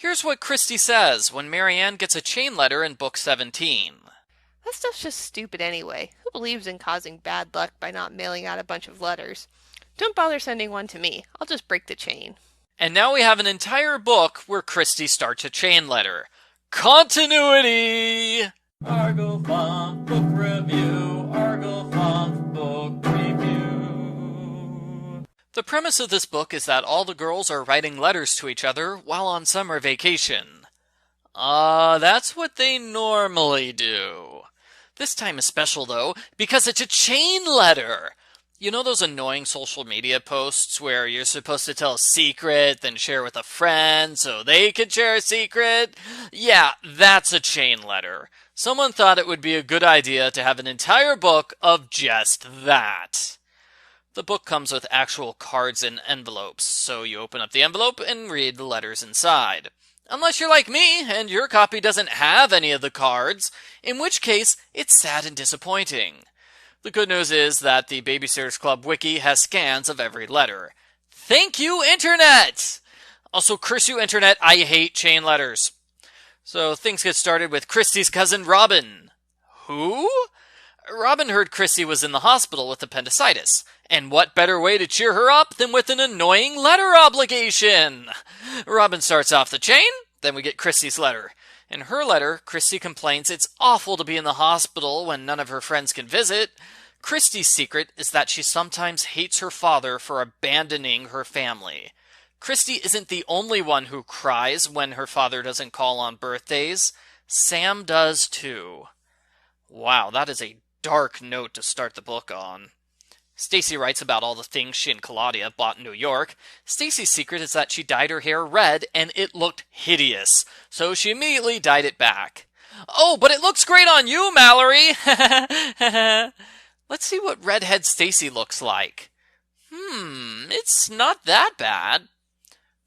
Here's what Christy says when Marianne gets a chain letter in book 17. That stuff's just stupid anyway. Who believes in causing bad luck by not mailing out a bunch of letters? Don't bother sending one to me. I'll just break the chain. And now we have an entire book where Christy starts a chain letter. Continuity! Argofont Book Review, Argofont Book Review. The premise of this book is that all the girls are writing letters to each other while on summer vacation. That's what they normally do. This time is special, though, because it's a chain letter. You know those annoying social media posts where you're supposed to tell a secret, then share with a friend so they can share a secret? Yeah, that's a chain letter. Someone thought it would be a good idea to have an entire book of just that. The book comes with actual cards and envelopes, so you open up the envelope and read the letters inside. Unless you're like me, and your copy doesn't have any of the cards, in which case, it's sad and disappointing. The good news is that the Babysitters Club Wiki has scans of every letter. Thank you, Internet! Also, curse you, Internet, I hate chain letters. So things get started with Christy's cousin Robin. Who? Robin heard Christy was in the hospital with appendicitis, and what better way to cheer her up than with an annoying letter obligation? Robin starts off the chain, then we get Christy's letter. In her letter, Christy complains it's awful to be in the hospital when none of her friends can visit. Christy's secret is that she sometimes hates her father for abandoning her family. Christy isn't the only one who cries when her father doesn't call on birthdays. Sam does too. Wow, that is a dark note to start the book on. Stacy writes about all the things she and Claudia bought in New York. Stacy's secret is that she dyed her hair red and it looked hideous, so she immediately dyed it back. Oh, but it looks great on you, Mallory! Let's see what redhead Stacy looks like. It's not that bad.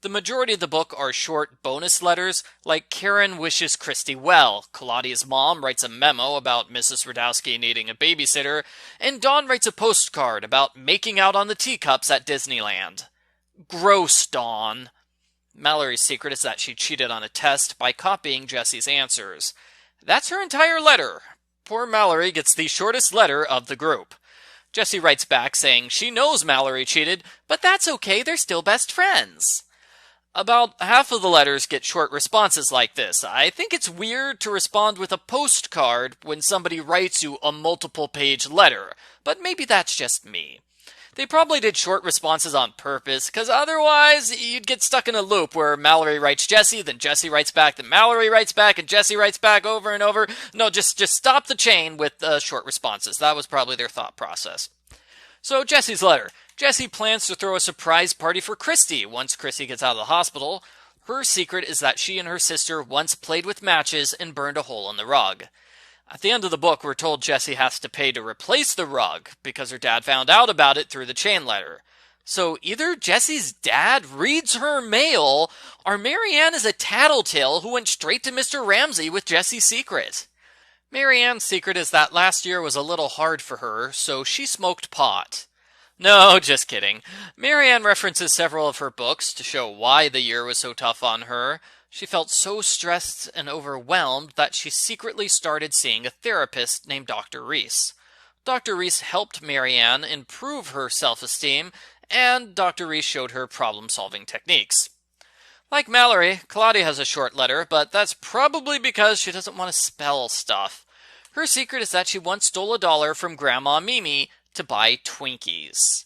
The majority of the book are short bonus letters, like Karen wishes Christy well, Claudia's mom writes a memo about Mrs. Radowski needing a babysitter, and Dawn writes a postcard about making out on the teacups at Disneyland. Gross, Dawn. Mallory's secret is that she cheated on a test by copying Jessie's answers. That's her entire letter. Poor Mallory gets the shortest letter of the group. Jessie writes back saying she knows Mallory cheated, but that's okay, they're still best friends. About half of the letters get short responses like this. I think it's weird to respond with a postcard when somebody writes you a multiple-page letter, but maybe that's just me. They probably did short responses on purpose, because otherwise you'd get stuck in a loop where Mallory writes Jessie, then Jessie writes back, then Mallory writes back, and Jessie writes back over and over. No, just stop the chain with short responses. That was probably their thought process. So Jessie's letter. Jessie plans to throw a surprise party for Christy once Christy gets out of the hospital. Her secret is that she and her sister once played with matches and burned a hole in the rug. At the end of the book, we're told Jessie has to pay to replace the rug because her dad found out about it through the chain letter. So either Jessie's dad reads her mail, or Marianne is a tattletale who went straight to Mr. Ramsey with Jessie's secret. Marianne's secret is that last year was a little hard for her, so she smoked pot. No, just kidding. Marianne references several of her books to show why the year was so tough on her. She felt so stressed and overwhelmed that she secretly started seeing a therapist named Dr. Reese. Dr. Reese helped Marianne improve her self-esteem, and Dr. Reese showed her problem-solving techniques. Like Mallory, Claudia has a short letter, but that's probably because she doesn't want to spell stuff. Her secret is that she once stole $1 from Grandma Mimi to buy Twinkies.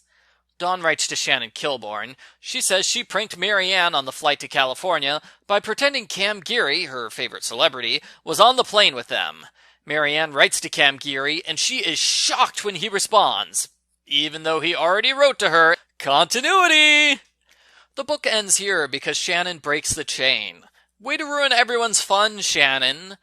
Dawn writes to Shannon Kilborn. She says she pranked Marianne on the flight to California by pretending Cam Geary, her favorite celebrity, was on the plane with them. Marianne writes to Cam Geary, and she is shocked when he responds, even though he already wrote to her. Continuity! The book ends here because Shannon breaks the chain. Way to ruin everyone's fun, Shannon.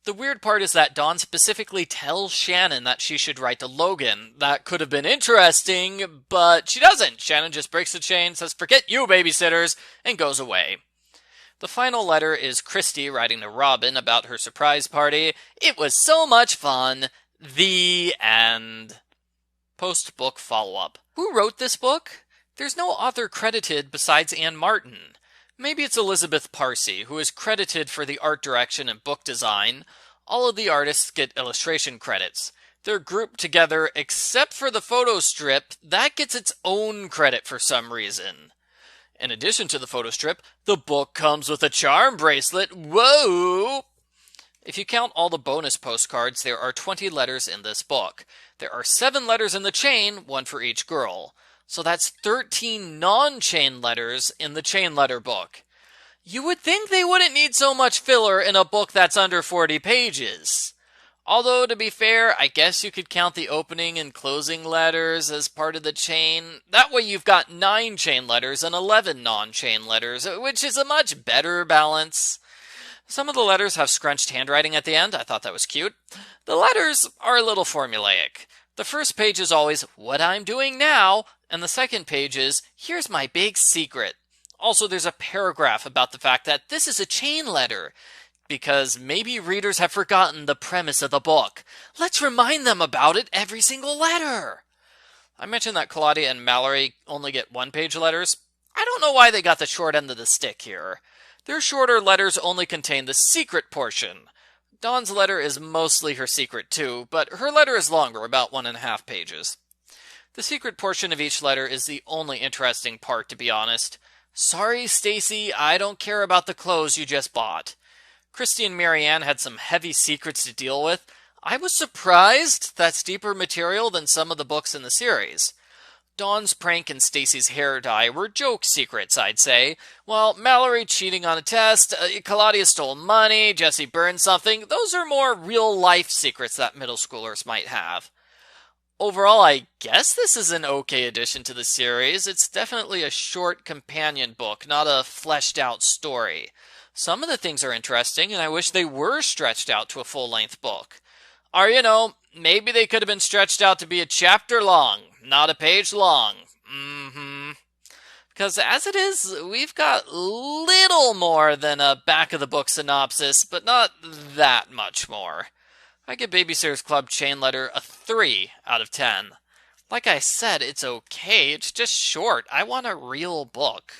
The weird part is that Dawn specifically tells Shannon that she should write to Logan. That could have been interesting, but she doesn't. Shannon just breaks the chain, says, "Forget you, babysitters," and goes away. The final letter is Christy writing to Robin about her surprise party. It was so much fun. The end. Post-book follow-up. Who wrote this book? There's no author credited besides Anne Martin. Maybe it's Elizabeth Parsi, who is credited for the art direction and book design. All of the artists get illustration credits. They're grouped together except for the photo strip. That gets its own credit for some reason. In addition to the photo strip, the book comes with a charm bracelet. Whoa! If you count all the bonus postcards, there are 20 letters in this book. There are 7 letters in the chain, one for each girl. So that's 13 non-chain letters in the chain letter book. You would think they wouldn't need so much filler in a book that's under 40 pages. Although, to be fair, I guess you could count the opening and closing letters as part of the chain. That way you've got 9 chain letters and 11 non-chain letters, which is a much better balance. Some of the letters have scrunched handwriting at the end. I thought that was cute. The letters are a little formulaic. The first page is always, what I'm doing now, and the second page is, here's my big secret. Also, there's a paragraph about the fact that this is a chain letter, because maybe readers have forgotten the premise of the book. Let's remind them about it every single letter. I mentioned that Claudia and Mallory only get one-page letters. I don't know why they got the short end of the stick here. Their shorter letters only contain the secret portion. Dawn's letter is mostly her secret too, but her letter is longer, about 1.5 pages. The secret portion of each letter is the only interesting part, to be honest. Sorry, Stacy, I don't care about the clothes you just bought. Christy and Marianne had some heavy secrets to deal with. I was surprised that's deeper material than some of the books in the series. Dawn's prank and Stacy's hair dye were joke secrets, I'd say, while Mallory cheating on a test, Claudia stole money, Jesse burned something, those are more real-life secrets that middle schoolers might have. Overall, I guess this is an okay addition to the series. It's definitely a short companion book, not a fleshed-out story. Some of the things are interesting, and I wish they were stretched out to a full-length book. Or, maybe they could have been stretched out to be a chapter long, not a page long. Because as it is, we've got little more than a back-of-the-book synopsis, but not that much more. I give Babysitter's Club Chain Letter a 3 out of 10. Like I said, it's okay, it's just short. I want a real book.